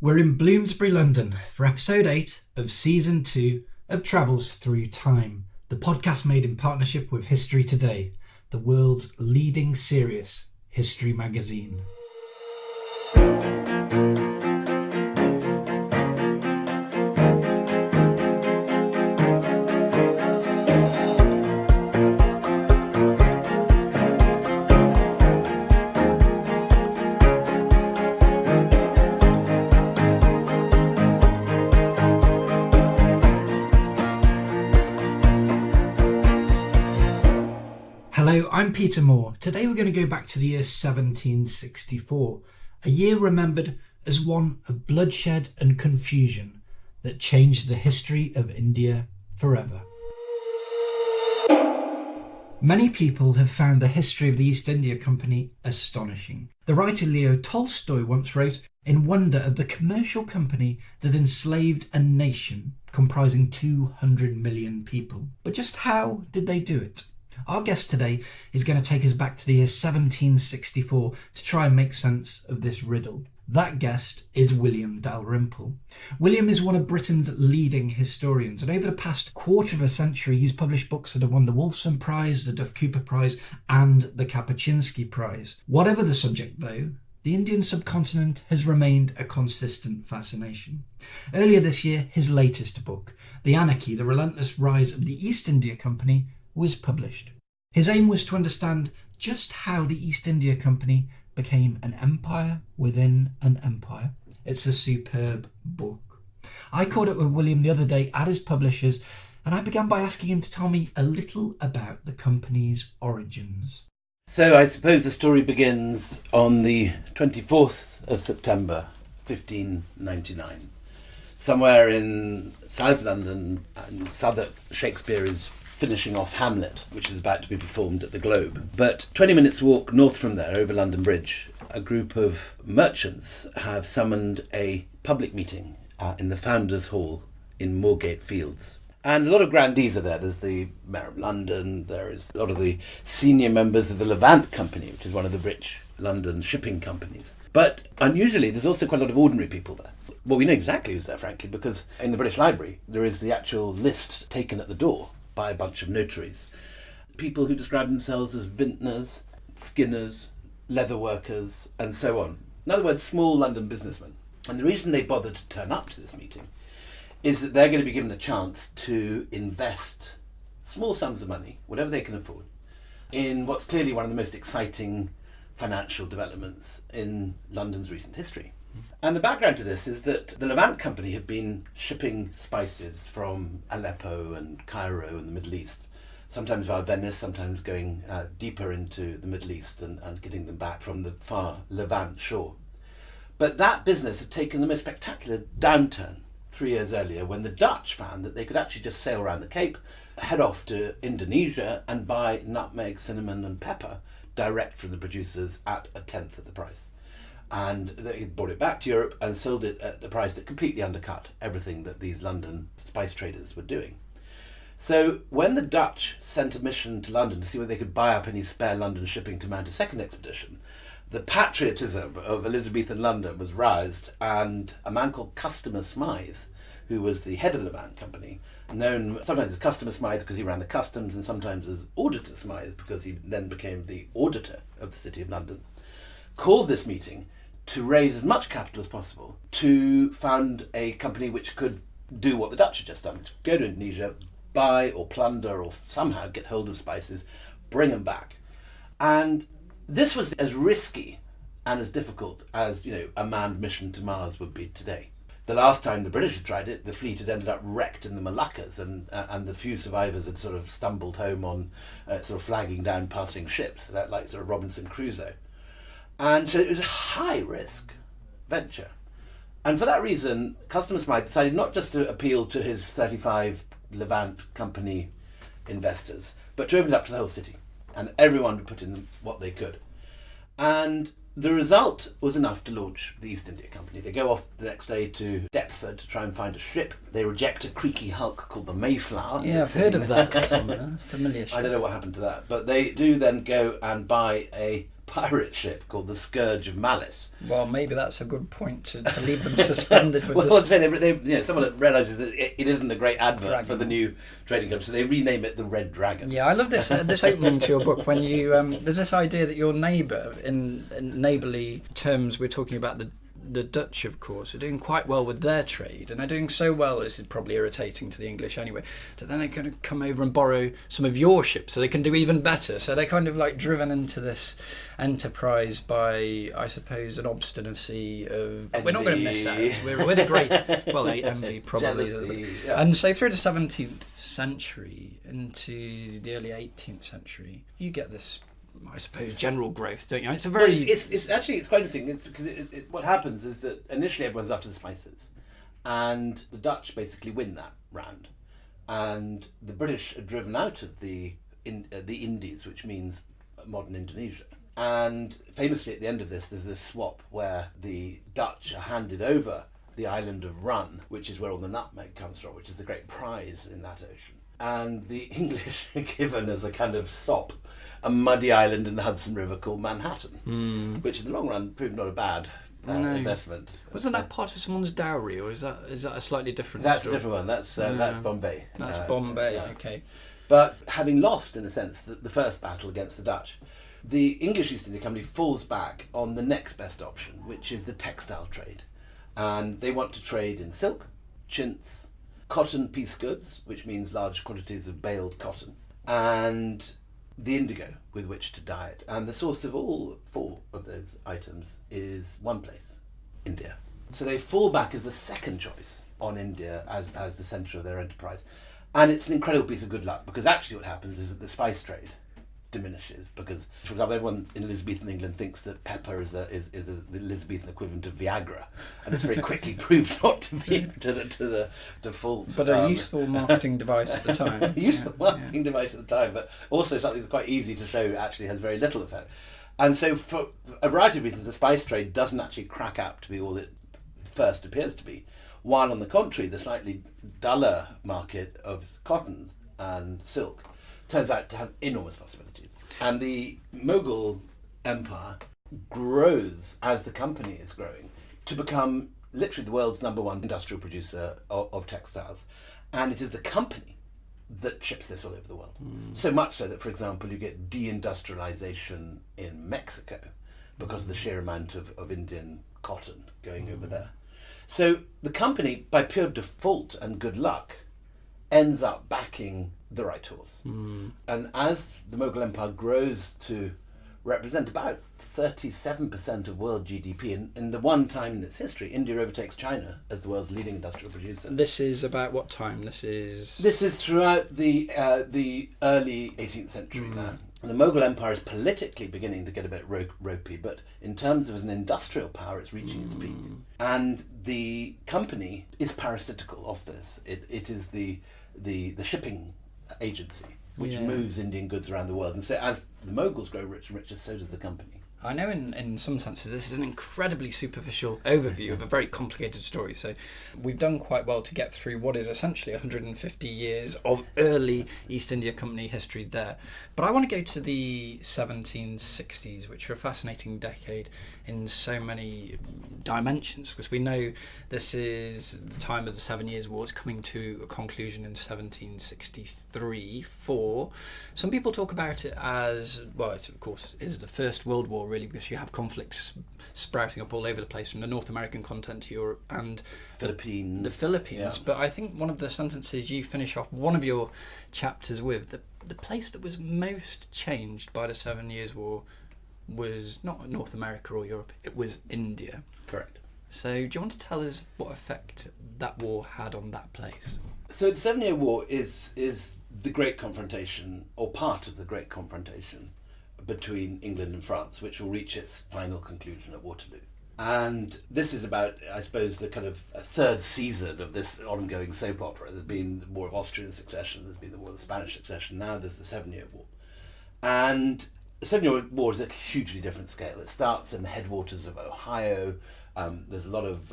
We're in Bloomsbury, London for episode 8 of season 2 of Travels Through Time, the podcast made in partnership with History Today, the world's leading serious history magazine. Hello, I'm Peter Moore. Today we're going to go back to the year 1764, a year remembered as one of bloodshed and confusion that changed the history of India forever. Many people have found the history of the East India Company astonishing. The writer Leo Tolstoy once wrote in wonder of the commercial company that enslaved a nation comprising 200 million people. But just how did they do it? Our guest today is going to take us back to the year 1764 to try and make sense of this riddle. That guest is William Dalrymple. William is one of Britain's leading historians, and over the past quarter of a century he's published books that have won the Wolfson Prize, the Duff Cooper Prize and the Kapuściński Prize. Whatever the subject though, the Indian subcontinent has remained a consistent fascination. Earlier this year, his latest book, The Anarchy, The Relentless Rise of the East India Company, was published. His aim was to understand just how the East India Company became an empire within an empire. It's a superb book. I caught up with William the other day at his publishers, and I began by asking him to tell me a little about the company's origins. So I suppose the story begins on the 24th of September 1599. Somewhere in South London and Southwark, Shakespeare is finishing off Hamlet, which is about to be performed at the Globe. But 20 minutes walk north from there, over London Bridge, a group of merchants have summoned a public meeting in the Founders' Hall in Moorgate Fields. And a lot of grandees are there. There's the Mayor of London, there is a lot of the senior members of the Levant Company, which is one of the rich London shipping companies. But unusually, there's also quite a lot of ordinary people there. Well, we know exactly who's there, frankly, because in the British Library, there is the actual list taken at the door by a bunch of notaries. People who describe themselves as vintners, skinners, leather workers, and so on. In other words, small London businessmen. And the reason they bothered to turn up to this meeting is that they're going to be given a chance to invest small sums of money, whatever they can afford, in what's clearly one of the most exciting financial developments in London's recent history. And the background to this is that the Levant Company had been shipping spices from Aleppo and Cairo and the Middle East, sometimes via Venice, sometimes going deeper into the Middle East and getting them back from the far Levant shore. But that business had taken the most spectacular downturn 3 years earlier when the Dutch found that they could actually just sail around the Cape, head off to Indonesia and buy nutmeg, cinnamon and pepper direct from the producers at a tenth of the price. And they brought it back to Europe and sold it at a price that completely undercut everything that these London spice traders were doing. So when the Dutch sent a mission to London to see whether they could buy up any spare London shipping to mount a second expedition, the patriotism of Elizabethan London was roused, and a man called Customer Smythe, who was the head of the Levant Company, known sometimes as Customer Smythe because he ran the customs and sometimes as Auditor Smythe because he then became the auditor of the City of London, called this meeting to raise as much capital as possible to found a company which could do what the Dutch had just done, to go to Indonesia, buy or plunder or somehow get hold of spices, bring them back. And this was as risky and as difficult as, a manned mission to Mars would be today. The last time the British had tried it, the fleet had ended up wrecked in the Moluccas, and the few survivors had sort of stumbled home on sort of flagging down passing ships, like sort of Robinson Crusoe. And so it was a high-risk venture. And for that reason, Customer Smythe decided not just to appeal to his 35 Levant Company investors, but to open it up to the whole city. And everyone would put in what they could. And the result was enough to launch the East India Company. They go off the next day to Deptford to try and find a ship. They reject a creaky hulk called the Mayflower. Yeah, I've heard of that somewhere. That's a familiar ship. I don't know what happened to that. But they do then go and buy a pirate ship called the Scourge of Malice. Well, maybe that's a good point to leave them suspended with Well, I'd say they someone realises that it isn't a great advert Dragon. for the new trading company, so they rename it the Red Dragon. Yeah, I love this this opening to your book when you there's this idea that your neighbour, in neighbourly terms, we're talking about the Dutch, of course, are doing quite well with their trade, and they're doing so well, this is probably irritating to the English anyway, that then they're going to come over and borrow some of your ships so they can do even better. So they're kind of like driven into this enterprise by, I suppose, an obstinacy of, Envy. we're not going to miss out, we're the great, well, envy probably. Jealousy, yeah. And so through the 17th century into the early 18th century, you get this, I suppose, general growth, don't you? It's a very... Well, it's actually quite interesting. It's because what happens is that initially everyone's after the spices, and the Dutch basically win that round, and the British are driven out of the Indies, which means modern Indonesia. And famously, at the end of this, there's this swap where the Dutch are handed over the island of Run, which is where all the nutmeg comes from, which is the great prize in that ocean. And the English are given as a kind of sop a muddy island in the Hudson River called Manhattan, which in the long run proved not a bad investment. Wasn't that part of someone's dowry, or is that a slightly different That's story? a different one. That's Bombay. That's Bombay, yeah. okay. But having lost, in a sense, the first battle against the Dutch, the English East India Company falls back on the next best option, which is the textile trade. And they want to trade in silk, chintz, cotton piece goods, which means large quantities of baled cotton, and the indigo with which to dye it. And the source of all four of those items is one place, India. So they fall back as the second choice on India as the centre of their enterprise. And it's an incredible piece of good luck, because actually what happens is that the spice trade diminishes, because, for example, everyone in Elizabethan England thinks that pepper is the Elizabethan equivalent of Viagra, and it's very quickly proved not to be to the default. But a useful marketing device at the time. Marketing device at the time, but also something that's quite easy to show actually has very little effect. And so, for a variety of reasons, the spice trade doesn't actually crack up to be all it first appears to be. While, on the contrary, the slightly duller market of cotton and silk turns out to have enormous possibilities. And the Moghul Empire grows as the company is growing to become literally the world's number one industrial producer of textiles. And it is the company that ships this all over the world. So much so that, for example, you get deindustrialization in Mexico because of the sheer amount of Indian cotton going over there. So the company, by pure default and good luck, ends up backing the right horse. And as the Moghul Empire grows to represent about 37% of world GDP, in the one time in its history, India overtakes China as the world's leading industrial producer. This is about what time? This is throughout the early 18th century now. The Moghul Empire is politically beginning to get a bit ropey, but in terms of as an industrial power, it's reaching its peak. And the company is parasitical of this. It is the shipping agency which moves Indian goods around the world. And so as the Moguls grow richer and richer, so does the company. I know in some senses this is an incredibly superficial overview of a very complicated story. So we've done quite well to get through what is essentially 150 years of early East India Company history there. But I want to go to the 1760s, which are a fascinating decade in so many dimensions, because we know this is the time of the 7 Years' War. It's coming to a conclusion in 1763-4. Some people talk about it as, well, it of course is the First World War, really, because you have conflicts sprouting up all over the place, from the North American continent to Europe and the Philippines. Yeah. But I think one of the sentences you finish off one of your chapters with, the place that was most changed by the 7 Years' War was not North America or Europe, it was India. Correct. So do you want to tell us what effect that war had on that place? So the 7 Year War is the great confrontation, or part of the great confrontation, between England and France, which will reach its final conclusion at Waterloo. And this is about, I suppose, the kind of third season of this ongoing soap opera. There's been the War of Austrian Succession, there's been the War of the Spanish Succession, now there's the 7 Year War. And the 7 Year War is a hugely different scale. It starts in the headwaters of Ohio, There's a lot of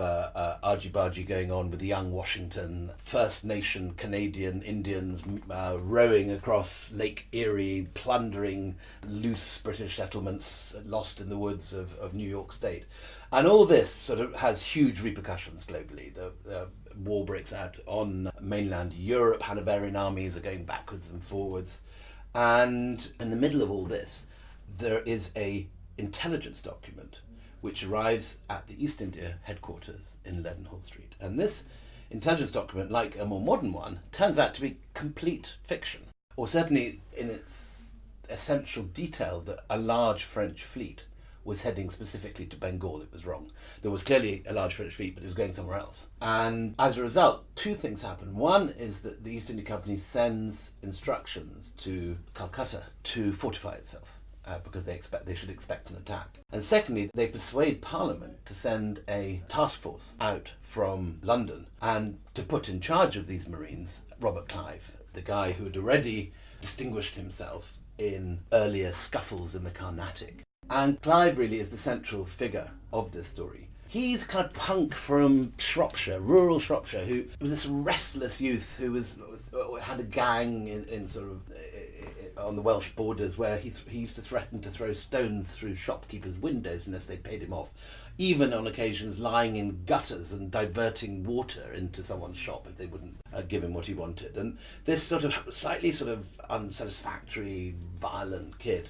argy-bargy going on with the young Washington First Nation Canadian Indians rowing across Lake Erie, plundering loose British settlements lost in the woods of New York State. And all this sort of has huge repercussions globally. The war breaks out on mainland Europe. Hanoverian armies are going backwards and forwards. And in the middle of all this, there is a intelligence document which arrives at the East India headquarters in Leadenhall Street. And this intelligence document, like a more modern one, turns out to be complete fiction, or certainly in its essential detail that a large French fleet was heading specifically to Bengal. It was wrong. There was clearly a large French fleet, but it was going somewhere else. And as a result, two things happen. One is that the East India Company sends instructions to Calcutta to fortify itself. Because they should expect an attack. And secondly, they persuade Parliament to send a task force out from London and to put in charge of these Marines Robert Clive, the guy who had already distinguished himself in earlier scuffles in the Carnatic. And Clive really is the central figure of this story. He's kind of punk from Shropshire, rural Shropshire, who was this restless youth who had a gang in sort of on the Welsh borders where he used to threaten to throw stones through shopkeepers' windows unless they paid him off, even on occasions lying in gutters and diverting water into someone's shop if they wouldn't give him what he wanted. And this sort of slightly sort of unsatisfactory, violent kid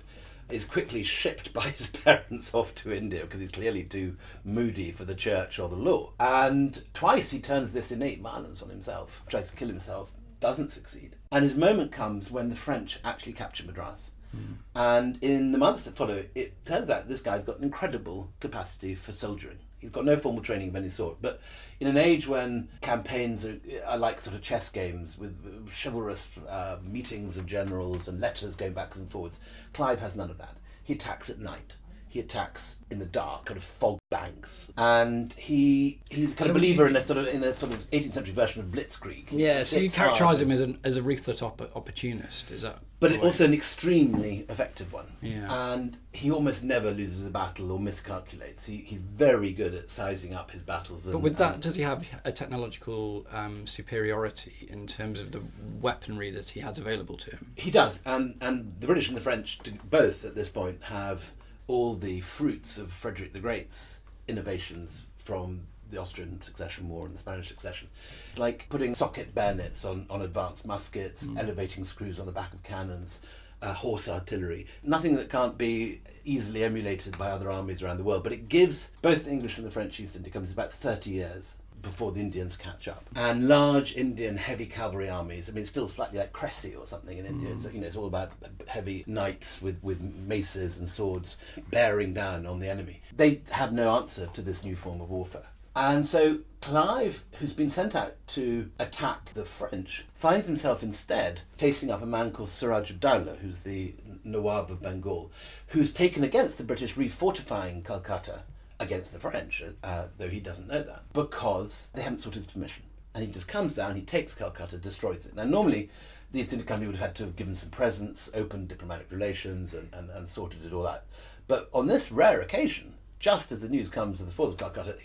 is quickly shipped by his parents off to India because he's clearly too moody for the church or the law. And twice he turns this innate violence on himself, tries to kill himself, doesn't succeed. And his moment comes when the French actually capture Madras. And in the months that follow, it turns out this guy's got an incredible capacity for soldiering. He's got no formal training of any sort, but in an age when campaigns are like sort of chess games with chivalrous meetings of generals and letters going backwards and forwards, Clive has none of that. He attacks at night. He attacks in the dark, kind of fog banks, and he's a kind of believer in a sort of 18th century version of Blitzkrieg. Yeah, so you characterise him as a ruthless opportunist, is that? But also an extremely effective one. Yeah. And he almost never loses a battle or miscalculates. He's very good at sizing up his battles. But with that, does he have a technological superiority in terms of the weaponry that he has available to him? He does, and the British and the French both at this point have all the fruits of Frederick the Great's innovations from the Austrian Succession War and the Spanish Succession. It's like putting socket bayonets on advanced muskets, elevating screws on the back of cannons, horse artillery. Nothing that can't be easily emulated by other armies around the world, but it gives both the English and the French East India Companies about 30 years before the Indians catch up. And large Indian heavy cavalry armies, I mean, it's still slightly like Cressy or something in India. It's, it's all about heavy knights with maces and swords bearing down on the enemy. They have no answer to this new form of warfare. And so Clive, who's been sent out to attack the French, finds himself instead facing up a man called Suraj Dowlah, who's the Nawab of Bengal, who's taken against the British refortifying Calcutta against the French, though he doesn't know that, because they haven't sought his permission. And he just comes down, he takes Calcutta, destroys it. Now, normally, the East India Company would have had to have given some presents, opened diplomatic relations, and sorted it all out. But on this rare occasion, just as the news comes of the fall of Calcutta,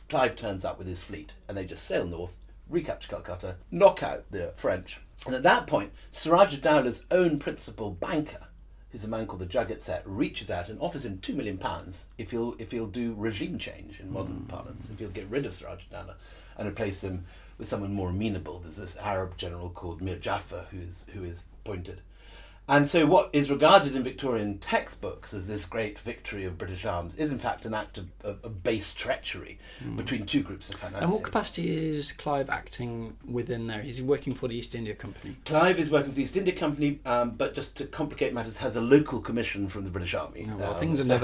Clive turns up with his fleet, and they just sail north, recapture Calcutta, knock out the French. And at that point, Suraj Dowlah's own principal banker, who's a man called the Jugget Set, reaches out and offers him £2 million if he'll do regime change in modern parlance, if he'll get rid of Suraj Dowlah and replace him with someone more amenable. There's this Arab general called Mir Jafar who is appointed. And so what is regarded in Victorian textbooks as this great victory of British arms is in fact an act of base treachery between two groups of financiers. And what capacity is Clive acting within there? Is he working for the East India Company? Clive is working for the East India Company, but just to complicate matters, has a local commission from the British Army. Oh, well, things are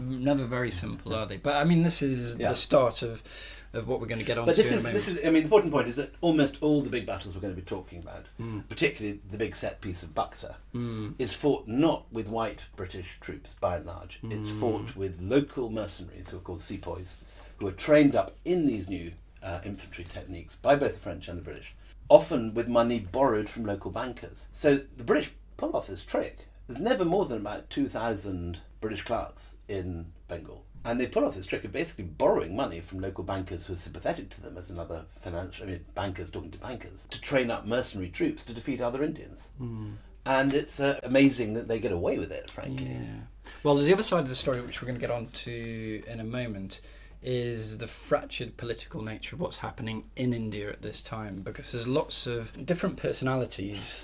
never very simple, are they? But I mean, this is the start of what we're going to get on to in a moment. I mean, the important point is that almost all the big battles we're going to be talking about, particularly the big set piece of Buxar, is fought not with white British troops, by and large. It's fought with local mercenaries who are called sepoys, who are trained up in these new infantry techniques by both the French and the British, often with money borrowed from local bankers. So the British pull off this trick. There's never more than about 2,000 British clerks in Bengal. And they pull off this trick of basically borrowing money from local bankers who are sympathetic to them as another bankers talking to bankers, to train up mercenary troops to defeat other Indians. And it's amazing that they get away with it, frankly. Yeah. Well, there's the other side of the story, which we're going to get on to in a moment, is the fractured political nature of what's happening in India at this time, because there's lots of different personalities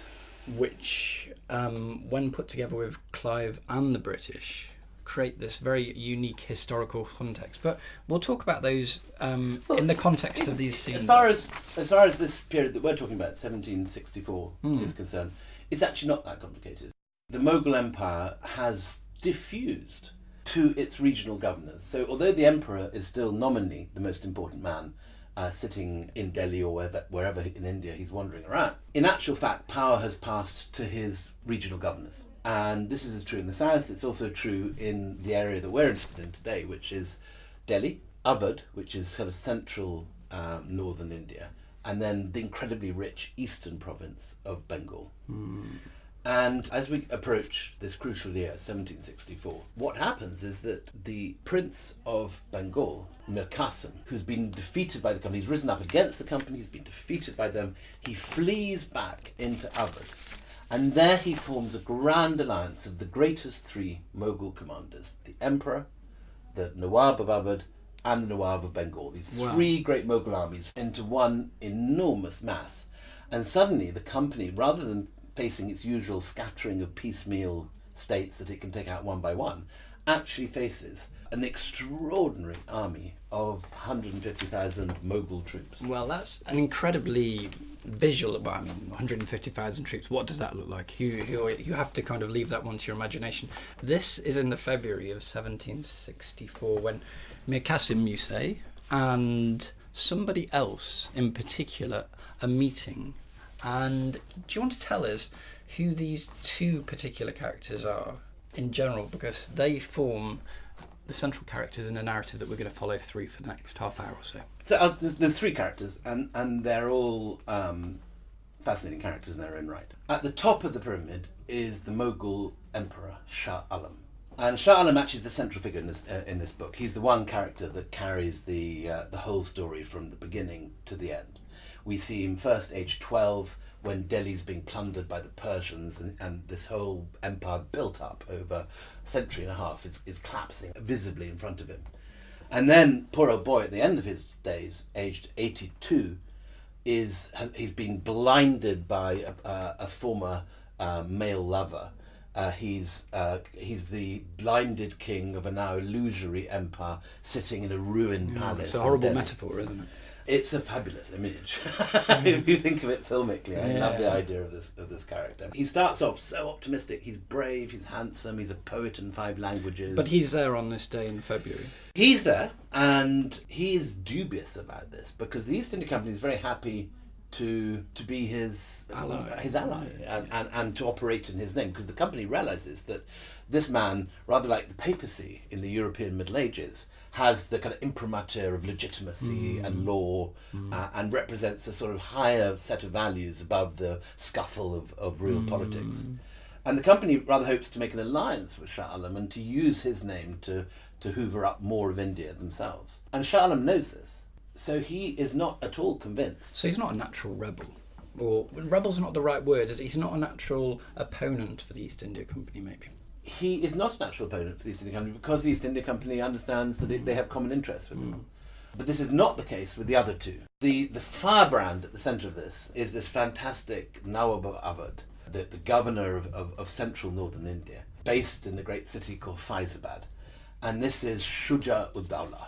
which, when put together with Clive and the British, create this very unique historical context. But we'll talk about those in the context of these scenes. As far as this period that we're talking about, 1764, is concerned, it's actually not that complicated. The Moghul Empire has diffused to its regional governors. So although the emperor is still nominally the most important man, sitting in Delhi or wherever in India he's wandering around, in actual fact power has passed to his regional governors. And this is as true in the south. It's also true in the area that we're interested in today, which is Delhi, Awadh, which is kind of central northern India, and then the incredibly rich eastern province of Bengal. And as we approach this crucial year, 1764, what happens is that the Prince of Bengal, Mir Qasim, who's been defeated by the company, he's risen up against the company, he's been defeated by them, he flees back into Awadh. And there he forms a grand alliance of the greatest three Mughal commanders, the Emperor, the Nawab of Awadh, and the Nawab of Bengal. These three great Mughal armies into one enormous mass. And suddenly the company, rather than facing its usual scattering of piecemeal states that it can take out one by one, actually faces an extraordinary army of 150,000 Mughal troops. Well, that's an incredibly visual, 150,000 troops. What does that look like? You have to kind of leave that one to your imagination. This is in the February of 1764 when Mir Qasim, you say, and somebody else in particular are meeting. And do you want to tell us who these two particular characters are in general? Because they form the central characters in a narrative that we're going to follow through for the next half hour or so. So there's three characters, and they're all fascinating characters in their own right. At the top of the pyramid is the Mughal Emperor, Shah Alam. And Shah Alam actually is the central figure in this book. He's the one character that carries the whole story from the beginning to the end. We see him first aged 12 when Delhi's being plundered by the Persians, and this whole empire built up over a century and a half is collapsing visibly in front of him. And then poor old boy at the end of his days, aged 82, he's been blinded by a former male lover. He's the blinded king of a now illusory empire sitting in a ruined palace. It's a horrible metaphor, isn't it? It's a fabulous image. If you think of it filmically, I love the idea of this character. He starts off so optimistic. He's brave, he's handsome, he's a poet in 5 languages. But he's there on this day in February. He's there, and he is dubious about this because the East India Company is very happy to be his ally and to operate in his name, because the company realizes that this man, rather like the papacy in the European Middle Ages, has the kind of imprimatur of legitimacy and law and represents a sort of higher set of values above the scuffle of real politics. And the company rather hopes to make an alliance with Shah Alam and to use his name to hoover up more of India themselves. And Shah Alam knows this. So he is not at all convinced. So he's not a natural rebel. Or rebel's not the right word, is it? He's not a natural opponent for the East India Company, maybe. He is not a natural opponent for the East India Company because the East India Company understands that they have common interests with them. But this is not the case with the other two. The firebrand at the centre of this is this fantastic Nawab of Awadh, the governor of central northern India, based in the great city called Faizabad. And this is Shuja-ud-Dawla.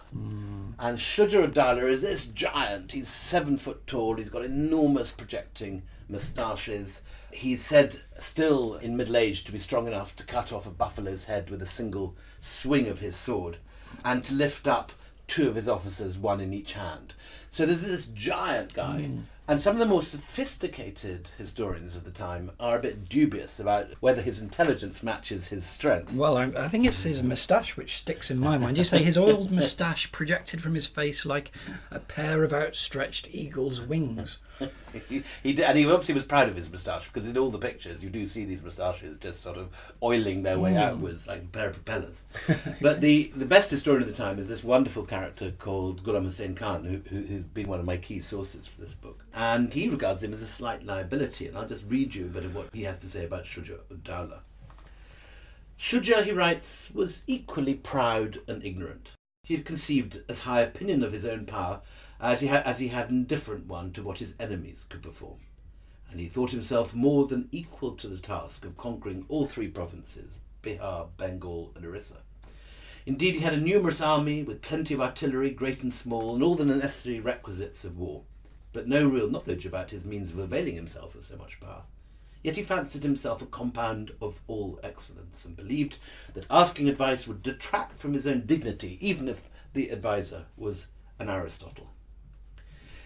And Shuja-ud-Dawla is this giant. He's 7 foot tall. He's got enormous projecting moustaches. He's said, still in middle age, to be strong enough to cut off a buffalo's head with a single swing of his sword and to lift up 2 of his officers, 1 in each hand. So there's this giant guy, And some of the more sophisticated historians of the time are a bit dubious about whether his intelligence matches his strength. Well, I think it's his moustache which sticks in my mind. You say his oiled moustache projected from his face like a pair of outstretched eagle's wings. He did, and he obviously was proud of his moustache, because in all the pictures you do see these moustaches just sort of oiling their way outwards like a pair of propellers. But the best historian of the time is this wonderful character called Ghulam Hussain Khan, who's been one of my key sources for this book. And he regards him as a slight liability, and I'll just read you a bit of what he has to say about Shuja-ud-Dawla. Shuja, he writes, was equally proud and ignorant. He had conceived as high opinion of his own power as he had an indifferent one to what his enemies could perform, and he thought himself more than equal to the task of conquering all three provinces, Bihar, Bengal and Orissa. Indeed, he had a numerous army with plenty of artillery, great and small, and all the necessary requisites of war, but no real knowledge about his means of availing himself of so much power. Yet he fancied himself a compound of all excellence, and believed that asking advice would detract from his own dignity, even if the adviser was an Aristotle.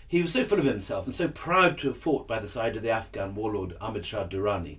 He was so full of himself and so proud to have fought by the side of the Afghan warlord Ahmad Shah Durrani,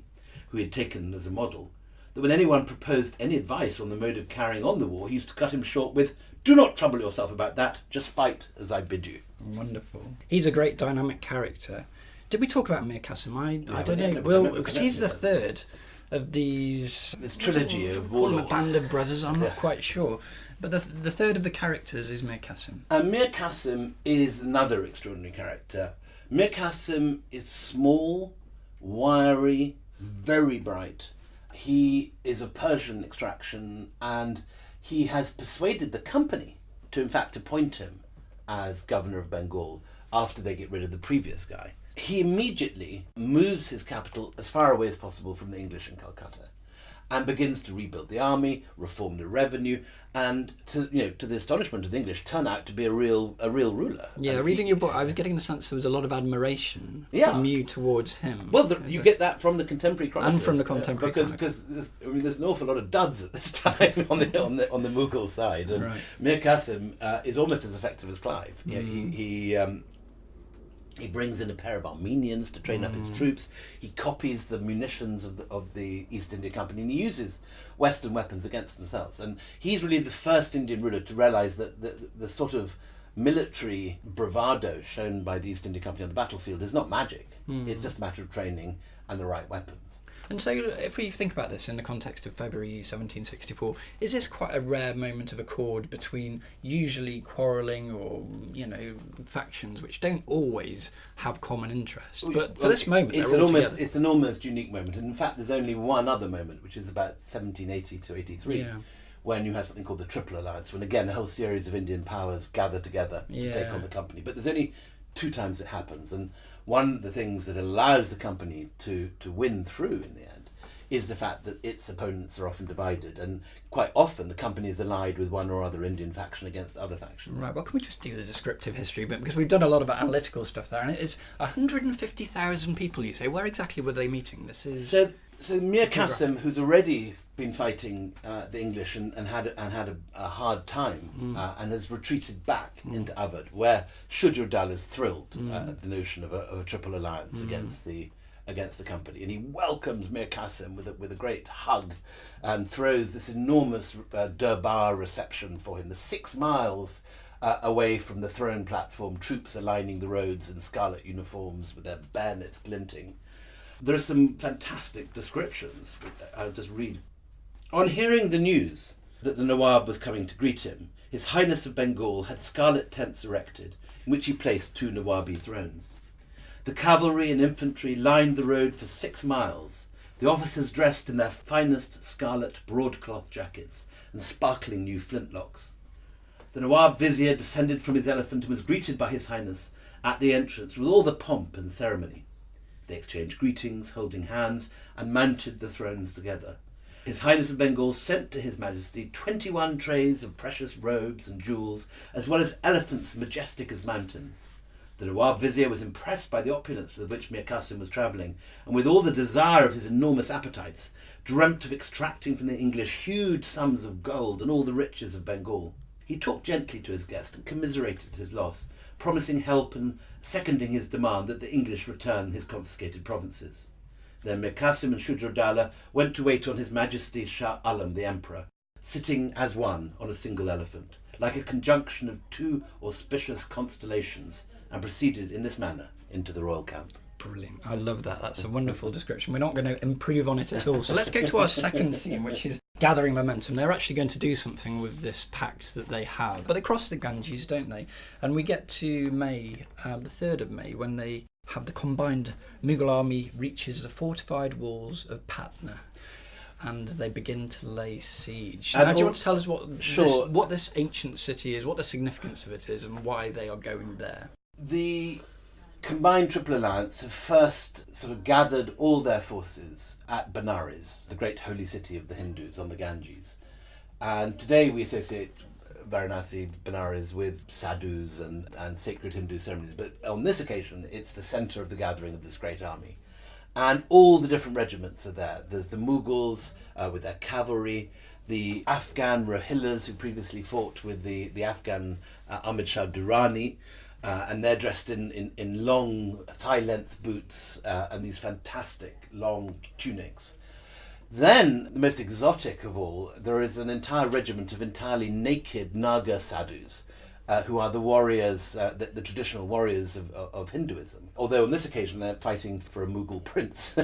who he had taken as a model, that when anyone proposed any advice on the mode of carrying on the war, he used to cut him short with, "Do not trouble yourself about that, just fight as I bid you." Wonderful. He's a great dynamic character. Did we talk about Mir Qasim? I don't know. Yeah, Well, because he's the third of these... This trilogy of call them a warlords. band of brothers, I'm not quite sure. But the third of the characters is Mir Qasim. And Mir Qasim is another extraordinary character. Mir Qasim is small, wiry, very bright. He is of Persian extraction, and he has persuaded the company to in fact appoint him as governor of Bengal after they get rid of the previous guy. He immediately moves his capital as far away as possible from the English in Calcutta and begins to rebuild the army, reform the revenue, and to the astonishment of the English, turn out to be a real ruler. Yeah, and reading your book, I was getting the sense there was a lot of admiration Yeah. from you towards him. Well, you get that from the contemporary chronicles, And from the contemporary because there's an awful lot of duds at this time on the Mughal side, and Right. Mir Qasim is almost as effective as Clive. Yeah, he brings in a pair of Armenians to train up his troops. He copies the munitions of the East India Company, and he uses Western weapons against themselves. And he's really the first Indian ruler to realise that the sort of military bravado shown by the East India Company on the battlefield is not magic. It's just a matter of training and the right weapons. And so if we think about this in the context of February 1764, is this quite a rare moment of accord between usually quarrelling or, factions which don't always have common interest? But for this moment, it's an almost unique moment. And in fact, there's only one other moment, which is about 1780 to 83, when you have something called the Triple Alliance, when again a whole series of Indian powers gather together to take on the company. But there's only two times it happens, and one of the things that allows the company to win through in the end is the fact that its opponents are often divided, and quite often the company is allied with one or other Indian faction against other factions. Right, well, can we just do the descriptive history bit? Because we've done a lot of analytical stuff there, and it's 150,000 people, you say. Where exactly were they meeting? This is... So Mir Qasim, who's already been fighting the English and had a hard time and has retreated back into Awadh, where Shuja-ud-Dawla is thrilled at the notion of a triple alliance against the company, and he welcomes Mir Qasim with a great hug and throws this enormous durbar reception for him. The 6 miles away from the throne platform, troops are lining the roads in scarlet uniforms with their bayonets glinting. There are some fantastic descriptions. I'll just read. On hearing the news that the Nawab was coming to greet him, His Highness of Bengal had scarlet tents erected, in which he placed 2 Nawabi thrones. The cavalry and infantry lined the road for 6 miles, the officers dressed in their finest scarlet broadcloth jackets and sparkling new flintlocks. The Nawab Vizier descended from his elephant and was greeted by His Highness at the entrance with all the pomp and ceremony. They exchanged greetings, holding hands, and mounted the thrones together. His Highness of Bengal sent to His Majesty 21 trays of precious robes and jewels, as well as elephants majestic as mountains. The Nawab Vizier was impressed by the opulence with which Mir Qasim was travelling, and with all the desire of his enormous appetites, dreamt of extracting from the English huge sums of gold and all the riches of Bengal. He talked gently to his guest and commiserated his loss, promising help and seconding his demand that the English return his confiscated provinces. Then Mir Qasim and Shujur-Dowlah went to wait on His Majesty Shah Alam, the Emperor, sitting as one on a single elephant, like a conjunction of two auspicious constellations, and proceeded in this manner into the royal camp. Brilliant. I love that. That's a wonderful description. We're not going to improve on it at all. So let's go to our second scene, which is gathering momentum. They're actually going to do something with this pact that they have. But they cross the Ganges, don't they? And we get to May, the 3rd of May, when they have the combined Mughal army reaches the fortified walls of Patna. And they begin to lay siege. Now, do you want to tell us what this ancient city is, what the significance of it is, and why they are going there? The combined Triple Alliance have first sort of gathered all their forces at Benares, the great holy city of the Hindus on the Ganges. And today we associate Varanasi, Benares with sadhus and sacred Hindu ceremonies. But on this occasion, it's the centre of the gathering of this great army. And all the different regiments are there. There's the Mughals with their cavalry, the Afghan Rohillas who previously fought with the Afghan Ahmad Shah Durrani, and they're dressed in long thigh-length boots and these fantastic long tunics. Then, the most exotic of all, there is an entire regiment of entirely naked Naga sadhus, who are the warriors, the traditional warriors of Hinduism. Although on this occasion they're fighting for a Mughal prince.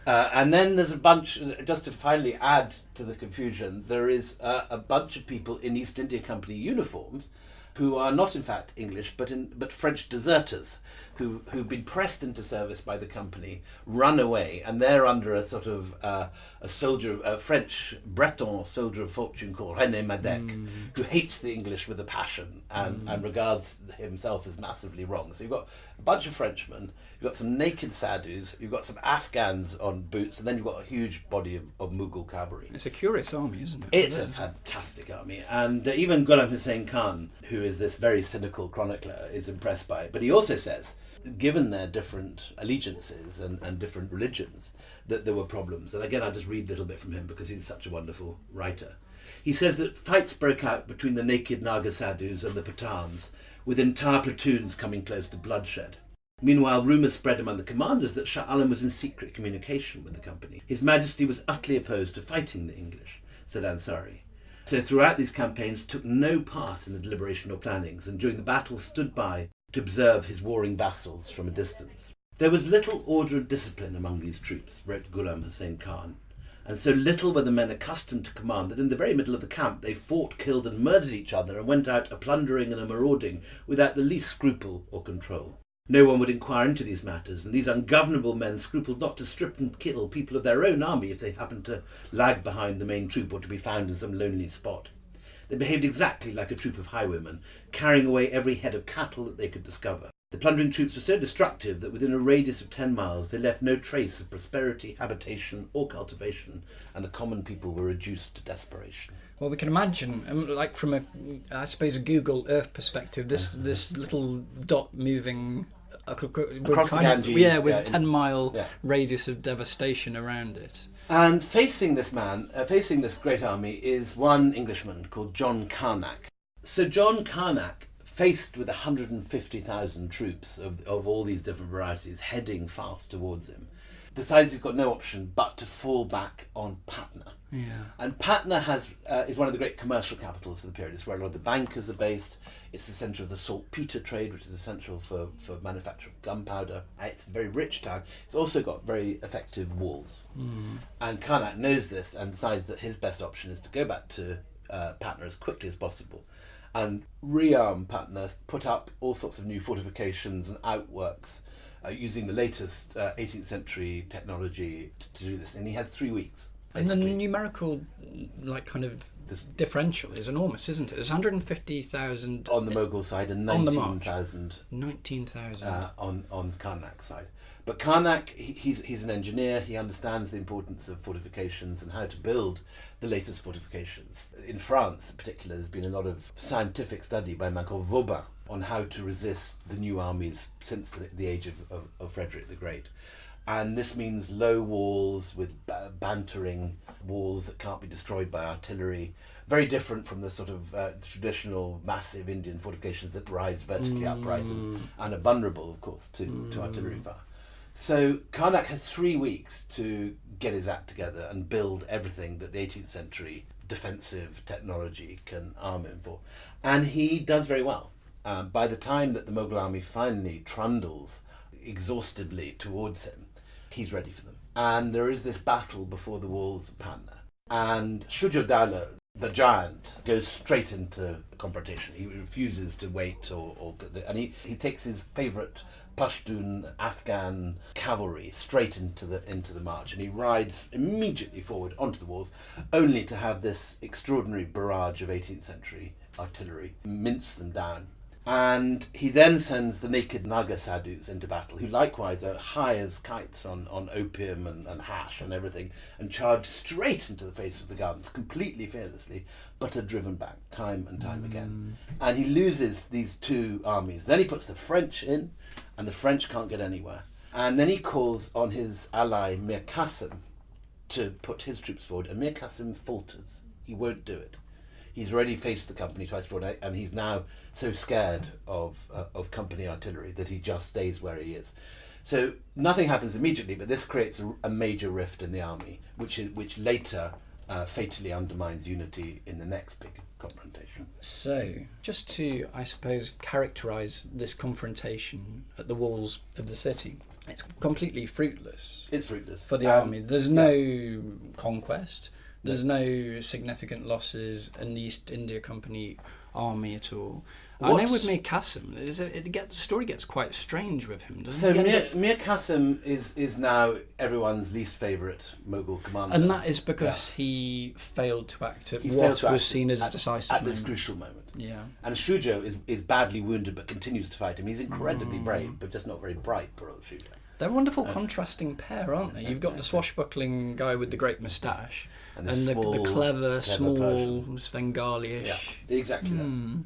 And then there's a bunch, just to finally add to the confusion, there is a bunch of people in East India Company uniforms who are not in fact English but French deserters who've been pressed into service by the company, run away, and they're under a sort of a French Breton soldier of fortune called René Madec, who hates the English with a passion and regards himself as massively wrong. So you've got a bunch of Frenchmen, you've got some naked sadhus, you've got some Afghans on boots, and then you've got a huge body of Mughal cavalry. It's a curious army, isn't it? It's a fantastic army, and even Ghulam Hussain Khan, who is this very cynical chronicler, is impressed by it. But he also says, given their different allegiances and different religions, that there were problems. And again, I'll just read a little bit from him because he's such a wonderful writer. He says that fights broke out between the naked Naga sadhus and the Pathans, with entire platoons coming close to bloodshed. Meanwhile, rumours spread among the commanders that Shah Alam was in secret communication with the company. His Majesty was utterly opposed to fighting the English, said Ansari. So throughout these campaigns took no part in the deliberation or plannings, and during the battle stood by to observe his warring vassals from a distance. There was little order and discipline among these troops, wrote Ghulam Hussain Khan, and so little were the men accustomed to command that in the very middle of the camp they fought, killed and murdered each other and went out a plundering and a marauding without the least scruple or control. No one would inquire into these matters, and these ungovernable men scrupled not to strip and kill people of their own army if they happened to lag behind the main troop or to be found in some lonely spot. They behaved exactly like a troop of highwaymen, carrying away every head of cattle that they could discover. The plundering troops were so destructive that within a radius of 10 miles they left no trace of prosperity, habitation or cultivation, and the common people were reduced to desperation. Well, we can imagine, like from a Google Earth perspective, this little dot moving across the Ganges, with a 10-mile radius of devastation around it. And facing this great army, is one Englishman called John Carnac. So John Carnac, faced with 150,000 troops of all these different varieties heading fast towards him, decides he's got no option but to fall back on Patna. Yeah. And Patna is one of the great commercial capitals of the period. It's where a lot of the bankers are based. It's the centre of the saltpetre trade, which is essential for manufacture of gunpowder. It's a very rich town. It's also got very effective walls. And Carnac knows this and decides that his best option is to go back to Patna as quickly as possible and rearm Patna, put up all sorts of new fortifications and outworks using the latest 18th century technology to do this. And he has 3 weeks. Basically. And the numerical, differential is enormous, isn't it? There's 150,000 on the Moghul side and 19,000 on Karnak's side. But Karnak, he's an engineer. He understands the importance of fortifications and how to build the latest fortifications. In France, in particular, there's been a lot of scientific study by a man called Vauban on how to resist the new armies since the age of Frederick the Great. And this means low walls with bantering walls that can't be destroyed by artillery. Very different from the sort of traditional massive Indian fortifications that rise vertically upright and are vulnerable, of course, to artillery fire. So Karnak has 3 weeks to get his act together and build everything that the 18th century defensive technology can arm him for. And he does very well. By the time that the Mughal army finally trundles exhaustively towards him, he's ready for them. And there is this battle before the walls of Patna. And Shuja-ud-Dawla, the giant, goes straight into confrontation. He refuses to wait, and he takes his favourite Pashtun Afghan cavalry straight into the march, and he rides immediately forward onto the walls, only to have this extraordinary barrage of 18th century artillery mince them down. And he then sends the naked Naga sadhus into battle, who likewise are high as kites on opium and hash and everything, and charge straight into the face of the guns, completely fearlessly, but are driven back time and time again. And he loses these two armies. Then he puts the French in, and the French can't get anywhere. And then he calls on his ally Mir Qasim to put his troops forward, and Mir Qasim falters. He won't do it. He's already faced the company twice before, and he's now so scared of company artillery that he just stays where he is. So nothing happens immediately, but this creates a major rift in the army, which later fatally undermines unity in the next big confrontation. So, just to, I suppose, characterise this confrontation at the walls of the city, it's completely fruitless. It's fruitless. For the army. There's no conquest. There's no significant losses in the East India Company army at all. I know with Mir Qasim, the story gets quite strange with him, doesn't it? So Mir Qasim is now everyone's least favourite Mughal commander. And that is because he failed to act at what was seen as a decisive at this crucial moment. Yeah. And Shuja is badly wounded but continues to fight him. He's incredibly brave, but just not very bright, poor old Shuja. They're a wonderful contrasting pair, aren't they? You've got the swashbuckling guy with the great moustache and the clever, small, Svengali-ish. Yeah, exactly that.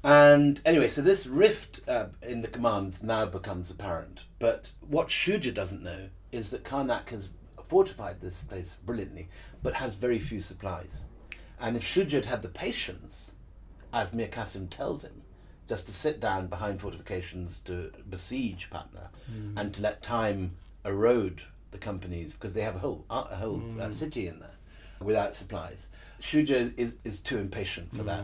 And anyway, so this rift in the command now becomes apparent. But what Shuja doesn't know is that Karnak has fortified this place brilliantly, but has very few supplies. And if Shuja had the patience, as Mir Qasim tells him, just to sit down behind fortifications to besiege Patna and to let time erode the companies, because they have a whole city in there without supplies. Shuja is too impatient for that,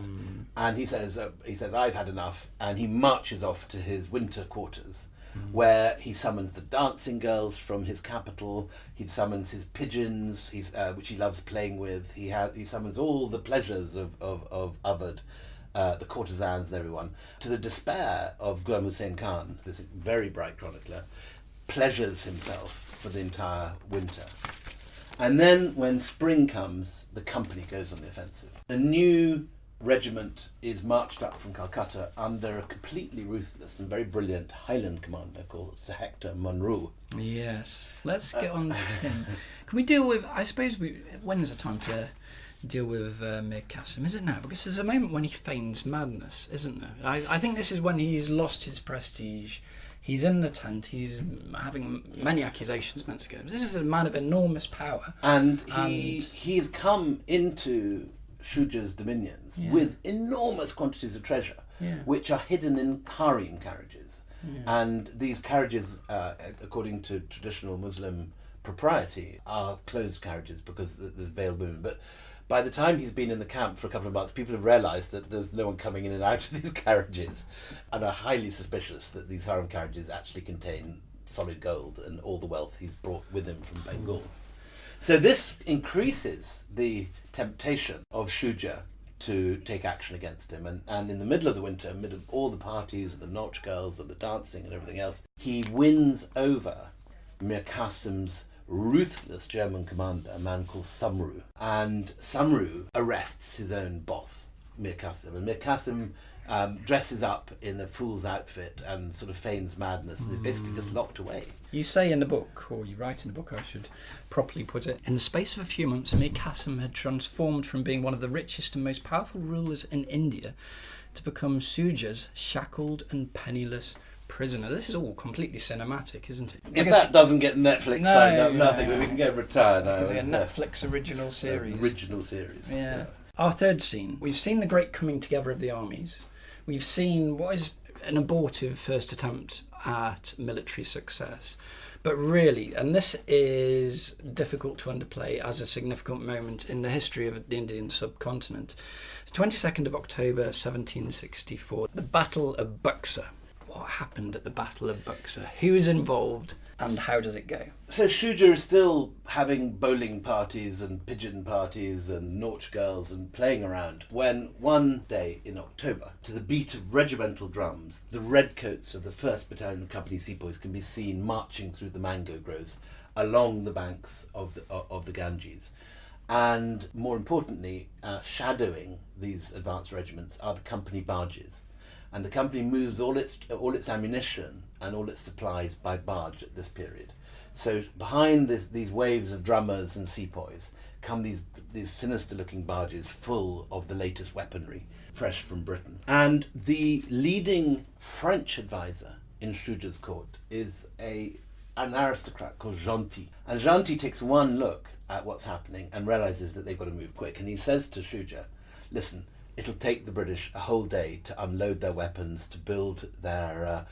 and he says I've had enough, and he marches off to his winter quarters, where he summons the dancing girls from his capital. He summons his pigeons, which he loves playing with. He summons all the pleasures of Awadh. The courtesans and everyone, to the despair of Ghulam Hussain Khan, this very bright chronicler, pleasures himself for the entire winter. And then when spring comes, the company goes on the offensive. A new regiment is marched up from Calcutta under a completely ruthless and very brilliant Highland commander called Sir Hector Munro. Yes. Let's get on to him. Can we deal with, I suppose, when's the time to deal with Mir Qasim? Is it now? Because there's a moment when he feigns madness, isn't there? I think this is when he's lost his prestige. He's in the tent. He's having many accusations meant against him. This is a man of enormous power. And he's come into Shuja's dominions with enormous quantities of treasure, which are hidden in harem carriages. And these carriages, according to traditional Muslim propriety, are closed carriages because there's veiled women. But by the time he's been in the camp for a couple of months, people have realised that there's no one coming in and out of these carriages, and are highly suspicious that these harem carriages actually contain solid gold and all the wealth he's brought with him from Bengal. So this increases the temptation of Shuja to take action against him. And in the middle of the winter, amid of all the parties, the Nautch girls and the dancing and everything else, he wins over Mir Qasim's ruthless German commander, a man called Samru. And Samru arrests his own boss, Mir Qasim. And Mir Qasim dresses up in a fool's outfit and sort of feigns madness and is basically just locked away. You say in the book, or you write in the book, I should properly put it, in the space of a few months, Mir Qasim had transformed from being one of the richest and most powerful rulers in India to become Shuja's shackled and penniless prisoner. This is all completely cinematic, isn't it? If that doesn't get Netflix signed up, nothing, but we can get retired now. It's a Netflix original series. Original series. Yeah. Our third scene, we've seen the great coming together of the armies. We've seen what is an abortive first attempt at military success. But really, and this is difficult to underplay as a significant moment in the history of the Indian subcontinent. 22nd of October 1764, the Battle of Buxar. What happened at the Battle of Buxar? Who's involved and how does it go? So Shuja is still having bowling parties and pigeon parties and nautch girls and playing around when one day in October, to the beat of regimental drums, the redcoats of the 1st Battalion of Company Sepoys can be seen marching through the mango groves along the banks of the Ganges. And more importantly, shadowing these advanced regiments are the company barges. And the company moves all its ammunition and all its supplies by barge at this period. So behind these waves of drummers and sepoys come these sinister-looking barges full of the latest weaponry, fresh from Britain. And the leading French advisor in Shuja's court is an aristocrat called Gentil. And Gentil takes one look at what's happening and realizes that they've got to move quick. And he says to Shuja, listen, it'll take the British a whole day to unload their weapons, to build their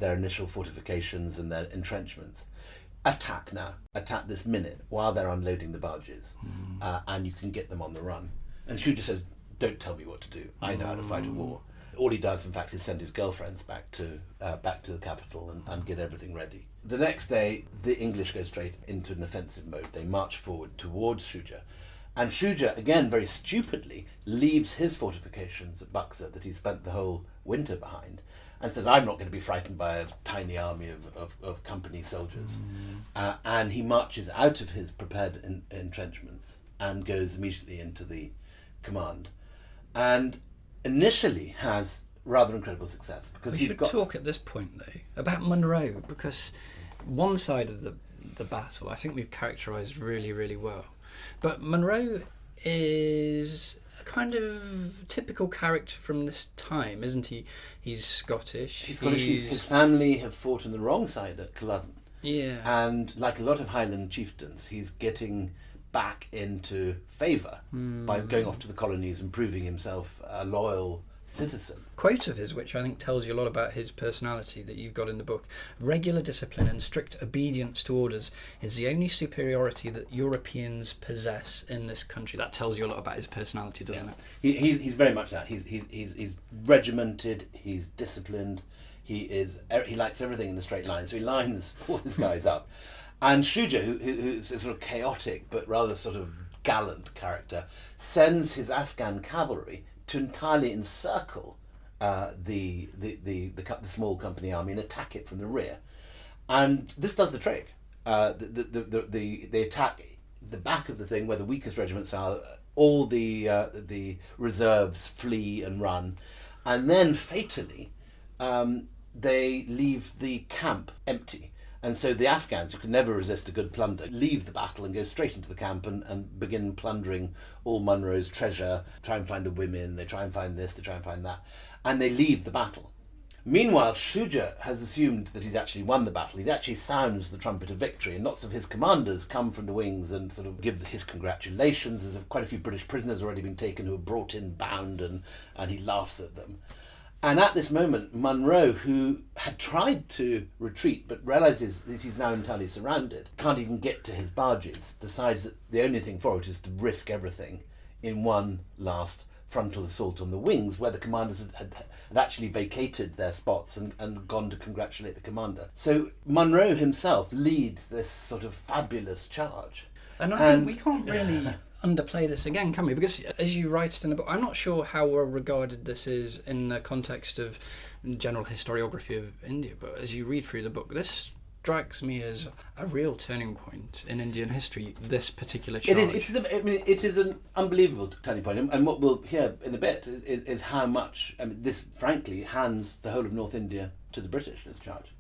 initial fortifications and their entrenchments. Attack now. Attack this minute while they're unloading the barges, and you can get them on the run. And Shuja says, don't tell me what to do. I know how to fight a war. All he does, in fact, is send his girlfriends back to the capital and get everything ready. The next day, the English go straight into an offensive mode. They march forward towards Shuja. And Shuja, again, very stupidly, leaves his fortifications at Buxar that he spent the whole winter behind and says, I'm not going to be frightened by a tiny army of company soldiers. And he marches out of his prepared entrenchments and goes immediately into the command. And initially has rather incredible success. Because we should talk at this point, though, about Monroe, because one side of the battle I think we've characterised really, really well. But Monroe is a kind of typical character from this time, isn't he? He's Scottish. His family have fought on the wrong side at Culloden. Yeah. And like a lot of Highland chieftains, he's getting back into favour by going off to the colonies and proving himself a loyal citizen. Quote of his, which I think tells you a lot about his personality that you've got in the book. Regular discipline and strict obedience to orders is the only superiority that Europeans possess in this country. That tells you a lot about his personality, doesn't it? He's very much that. He's regimented, he's disciplined, he likes everything in a straight line, so he lines all his guys up. And Shuja, who's a sort of chaotic but rather sort of gallant character, sends his Afghan cavalry to entirely encircle the small company army and attack it from the rear, and this does the trick. They attack the back of the thing where the weakest regiments are. All the reserves flee and run, and then fatally they leave the camp empty. And so the Afghans, who can never resist a good plunder, leave the battle and go straight into the camp and begin plundering all Monroe's treasure, try and find the women, they try and find this, they try and find that, and they leave the battle. Meanwhile, Shuja has assumed that he's actually won the battle. He actually sounds the trumpet of victory, and lots of his commanders come from the wings and sort of give his congratulations. There's quite a few British prisoners already been taken who are brought in bound, and he laughs at them. And at this moment, Monroe, who had tried to retreat but realises that he's now entirely surrounded, can't even get to his barges, decides that the only thing for it is to risk everything in one last frontal assault on the wings, where the commanders had actually vacated their spots and gone to congratulate the commander. So Monroe himself leads this sort of fabulous charge. And I think we can't really underplay this again, can we? Because as you write it in the book, I'm not sure how well regarded this is in the context of general historiography of India, but as you read through the book, this strikes me as a real turning point in Indian history, this particular charge. It is an unbelievable turning point, and what we'll hear in a bit is how much this, frankly, hands the whole of North India to the British, this charge.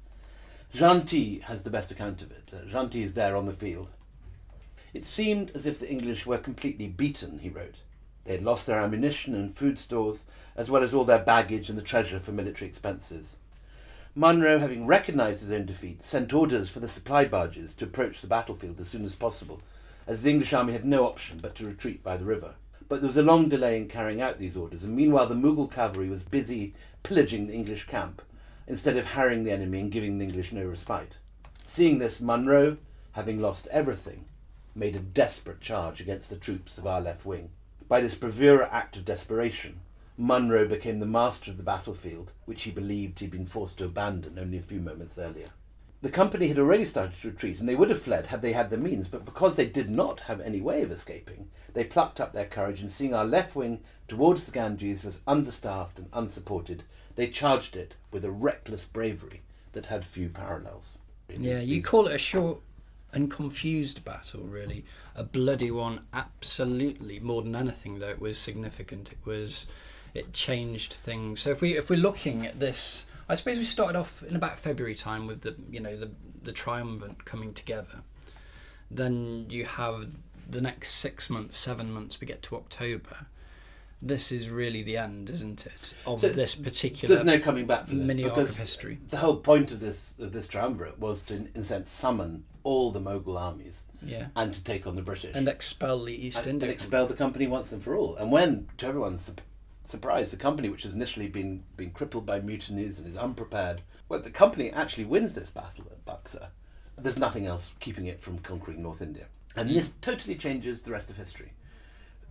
Gentil has the best account of it. Gentil is there on the field. It seemed as if the English were completely beaten, he wrote. They had lost their ammunition and food stores, as well as all their baggage and the treasure for military expenses. Munro, having recognised his own defeat, sent orders for the supply barges to approach the battlefield as soon as possible, as the English army had no option but to retreat by the river. But there was a long delay in carrying out these orders, and meanwhile the Mughal cavalry was busy pillaging the English camp, instead of harrying the enemy and giving the English no respite. Seeing this, Munro, having lost everything, made a desperate charge against the troops of our left wing. By this bravura act of desperation, Munro became the master of the battlefield, which he believed he'd been forced to abandon only a few moments earlier. The company had already started to retreat, and they would have fled had they had the means, but because they did not have any way of escaping, they plucked up their courage, and seeing our left wing towards the Ganges was understaffed and unsupported, they charged it with a reckless bravery that had few parallels. Yeah, you call it a short and confused battle, really. A bloody one, absolutely. More than anything, though, it was significant. It changed things. So if we're looking at this, I suppose we started off in about February time with the triumvirate coming together. Then you have the next 6 months, 7 months, we get to October. This is really the end, isn't it, of this particular there's no coming back from this, mini arc because of history. The whole point of this triumvirate was to, in a sense, summon all the Mughal armies and to take on the British. And expel the East India. And expel the company once and for all. And when, to everyone's surprise, the company, which has initially been crippled by mutinies and is unprepared, when the company actually wins this battle at Buxar, there's nothing else keeping it from conquering North India. And this totally changes the rest of history.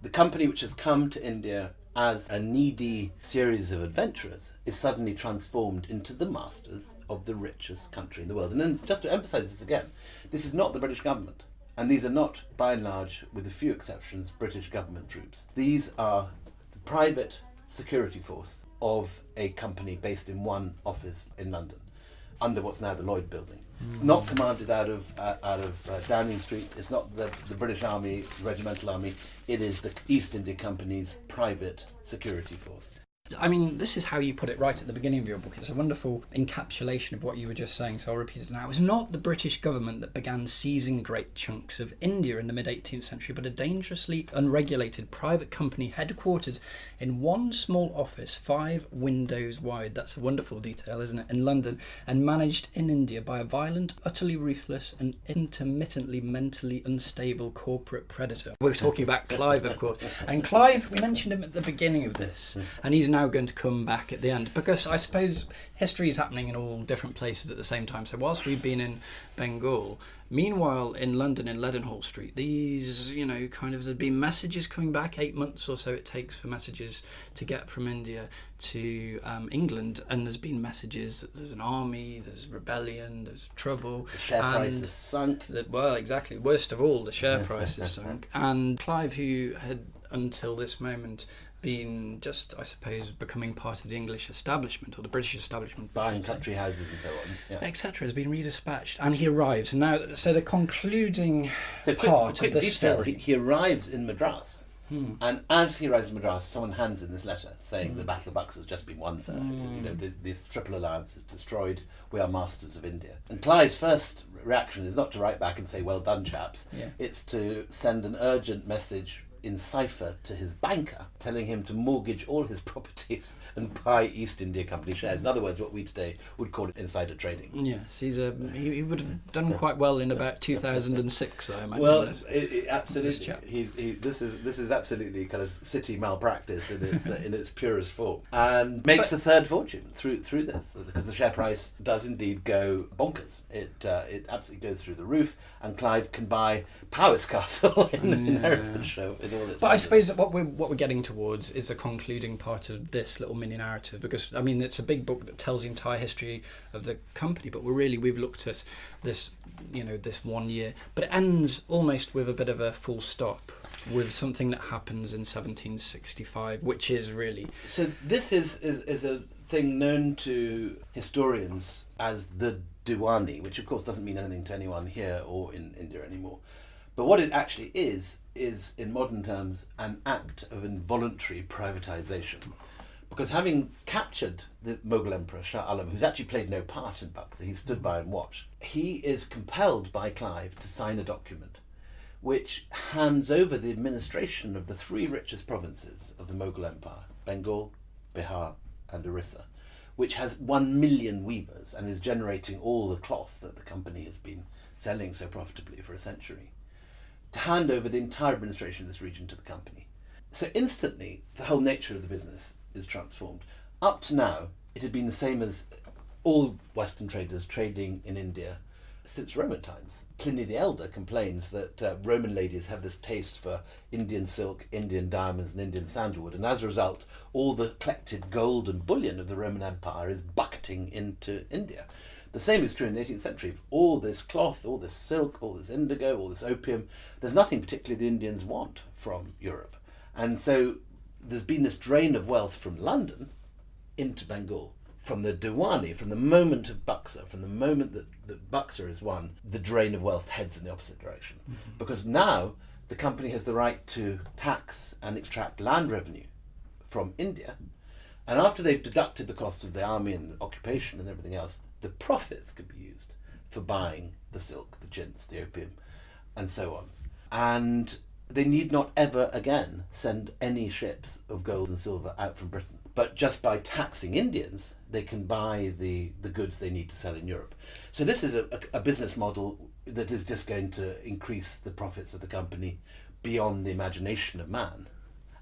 The company, which has come to India as a needy series of adventurers, is suddenly transformed into the masters of the richest country in the world. And then, just to emphasise this again, this is not the British government. And these are not, by and large, with a few exceptions, British government troops. These are the private security force of a company based in one office in London, under what's now the Lloyd Building. It's not commanded out of Downing Street. It's not the British Army, Regimental Army. It is the East India Company's private security force. I mean, this is how you put it right at the beginning of your book. It's a wonderful encapsulation of what you were just saying, so I'll repeat it now. It was not the British government that began seizing great chunks of India in the mid-18th century, but a dangerously unregulated private company headquartered in one small office, 5 windows wide, that's a wonderful detail, isn't it, in London, and managed in India by a violent, utterly ruthless and intermittently mentally unstable corporate predator. We're talking about Clive, of course. And Clive, we mentioned him at the beginning of this, and he's now going to come back at the end, because I suppose history is happening in all different places at the same time. So whilst we've been in Bengal, meanwhile in London, in Leadenhall Street, these, there's been messages coming back. 8 months or so it takes for messages to get from India to England, and there's been messages that there's an army, there's rebellion, there's trouble. The share price has sunk. Well, exactly. Worst of all, the share price has sunk. And Clive, who had until this moment been just, I suppose, becoming part of the English establishment or the British establishment, buying country houses and so on, etc., has been redispatched, and he arrives. And now, so the concluding quick part of this detail, story. he arrives in Madras, and as he arrives in Madras, someone hands in this letter saying the Battle of Buxar has just been won, sir. This Triple Alliance is destroyed. We are masters of India. And Clive's first reaction is not to write back and say, "Well done, chaps." Yeah. It's to send an urgent message in cipher to his banker, telling him to mortgage all his properties and buy East India Company shares. In other words, what we today would call insider trading. Yes, he would have done quite well in about 2006, I imagine. Well, absolutely. This chap. This is absolutely kind of city malpractice in its purest form, and makes a third fortune through this, because the share price does indeed go bonkers. It absolutely goes through the roof, and Clive can buy Powis Castle in Herefordshire. But I suppose what we're getting towards is the concluding part of this little mini narrative, because I mean it's a big book that tells the entire history of the company, but we've looked at this, this 1 year, but it ends almost with a bit of a full stop with something that happens in 1765, which is really, so this is a thing known to historians as the Diwani, which of course doesn't mean anything to anyone here or in India anymore. But what it actually is in modern terms an act of involuntary privatisation. Because having captured the Mughal Emperor Shah Alam, who's actually played no part in Buxar, he stood by and watched, he is compelled by Clive to sign a document which hands over the administration of the 3 richest provinces of the Mughal Empire, Bengal, Bihar and Orissa, which has 1 million weavers and is generating all the cloth that the company has been selling so profitably for a century, to hand over the entire administration of this region to the company. So instantly, the whole nature of the business is transformed. Up to now, it had been the same as all Western traders trading in India since Roman times. Pliny the Elder complains that Roman ladies have this taste for Indian silk, Indian diamonds and Indian sandalwood, and as a result all the collected gold and bullion of the Roman Empire is bucketing into India. The same is true in the 18th century. All this cloth, all this silk, all this indigo, all this opium, there's nothing particularly the Indians want from Europe. And so there's been this drain of wealth from London into Bengal. From the Diwani, from the moment of Buxar, from the moment that Buxar is won, the drain of wealth heads in the opposite direction. Mm-hmm. Because now the company has the right to tax and extract land revenue from India. And after they've deducted the costs of the army and occupation and everything else, the profits could be used for buying the silk, the chintz, the opium, and so on. And they need not ever again send any ships of gold and silver out from Britain. But just by taxing Indians, they can buy the goods they need to sell in Europe. So this is a business model that is just going to increase the profits of the company beyond the imagination of man.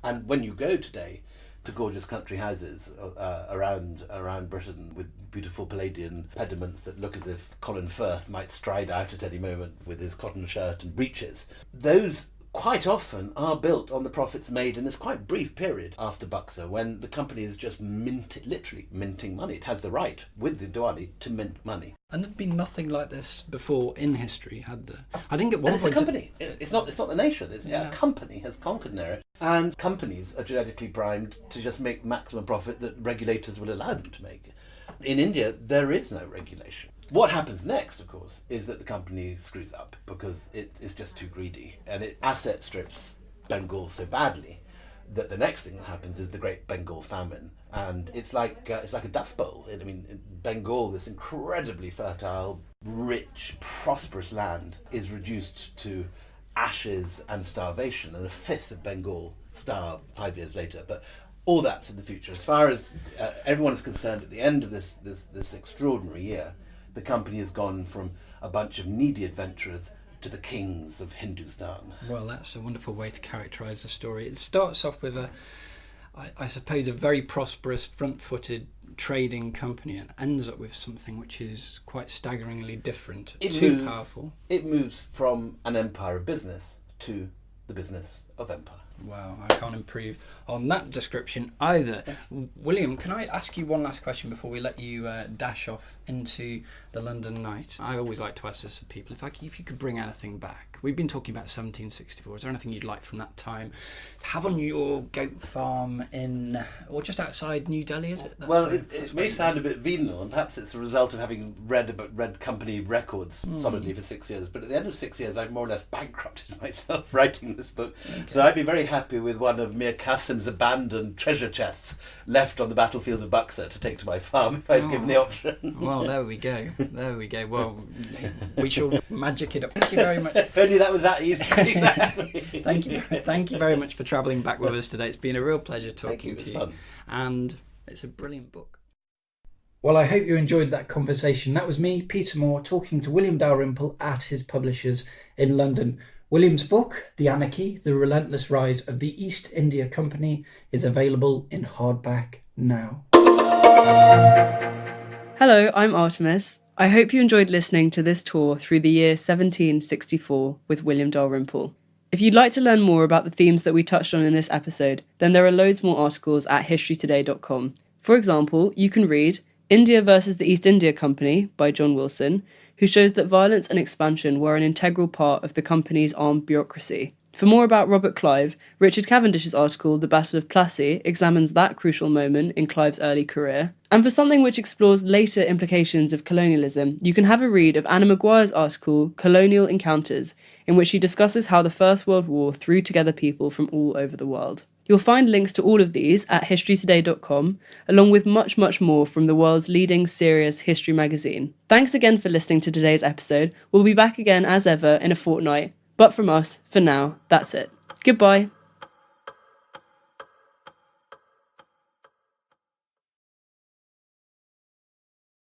And when you go today to gorgeous country houses around Britain with beautiful Palladian pediments that look as if Colin Firth might stride out at any moment with his cotton shirt and breeches, those quite often are built on the profits made in this quite brief period after Buxar, when the company is just literally minting money. It has the right, with the Diwani, to mint money. And there'd been nothing like this before in history, had there? I think at one point... it's a company. It's not the nation. A company has conquered an area. And companies are genetically primed to just make maximum profit that regulators will allow them to make. In India, there is no regulation. What happens next, of course, is that the company screws up because it's just too greedy, and it asset strips Bengal so badly that the next thing that happens is the Great Bengal Famine, and it's like a dust bowl. Bengal, this incredibly fertile, rich, prosperous land, is reduced to ashes and starvation, and a fifth of Bengal starve 5 years later. But all that's in the future. As far as everyone is concerned, at the end of this extraordinary year, the company has gone from a bunch of needy adventurers to the kings of Hindustan. Well, that's a wonderful way to characterise the story. It starts off with I suppose, a very prosperous, front-footed trading company, and ends up with something which is quite staggeringly different. Powerful. It moves from an empire of business to the business of empire. Wow, I can't improve on that description either. William, can I ask you one last question before we let you dash off into the London night? I always like to ask this of people. If you could bring anything back, we've been talking about 1764. Is there anything you'd like from that time to have on your goat farm or just outside New Delhi? Is it? It may sound a bit venal, and perhaps it's a result of having read company records solidly for 6 years. But at the end of 6 years, I've more or less bankrupted myself writing this book. Okay. So I'd be very happy with one of Mir Qasim's abandoned treasure chests left on the battlefield of Buxar to take to my farm if I was given the option. Well, there we go. Well, we shall magic it up. Thank you very much. If only that was that easy. Thank you very much for travelling back with us today. It's been a real pleasure talking to you. Fun. And it's a brilliant book. Well, I hope you enjoyed that conversation. That was me, Peter Moore, talking to William Dalrymple at his publishers in London. William's book, The Anarchy, The Relentless Rise of the East India Company, is available in hardback now. Hello, I'm Artemis. I hope you enjoyed listening to this tour through the year 1764 with William Dalrymple. If you'd like to learn more about the themes that we touched on in this episode, then there are loads more articles at historytoday.com. For example, you can read India versus the East India Company by John Wilson, who shows that violence and expansion were an integral part of the company's armed bureaucracy. For more about Robert Clive, Richard Cavendish's article The Battle of Plassey examines that crucial moment in Clive's early career. And for something which explores later implications of colonialism, you can have a read of Anna Maguire's article Colonial Encounters, in which she discusses how the First World War threw together people from all over the world. You'll find links to all of these at historytoday.com, along with much, much more from the world's leading serious history magazine. Thanks again for listening to today's episode. We'll be back again as ever in a fortnight. But from us, for now, that's it. Goodbye.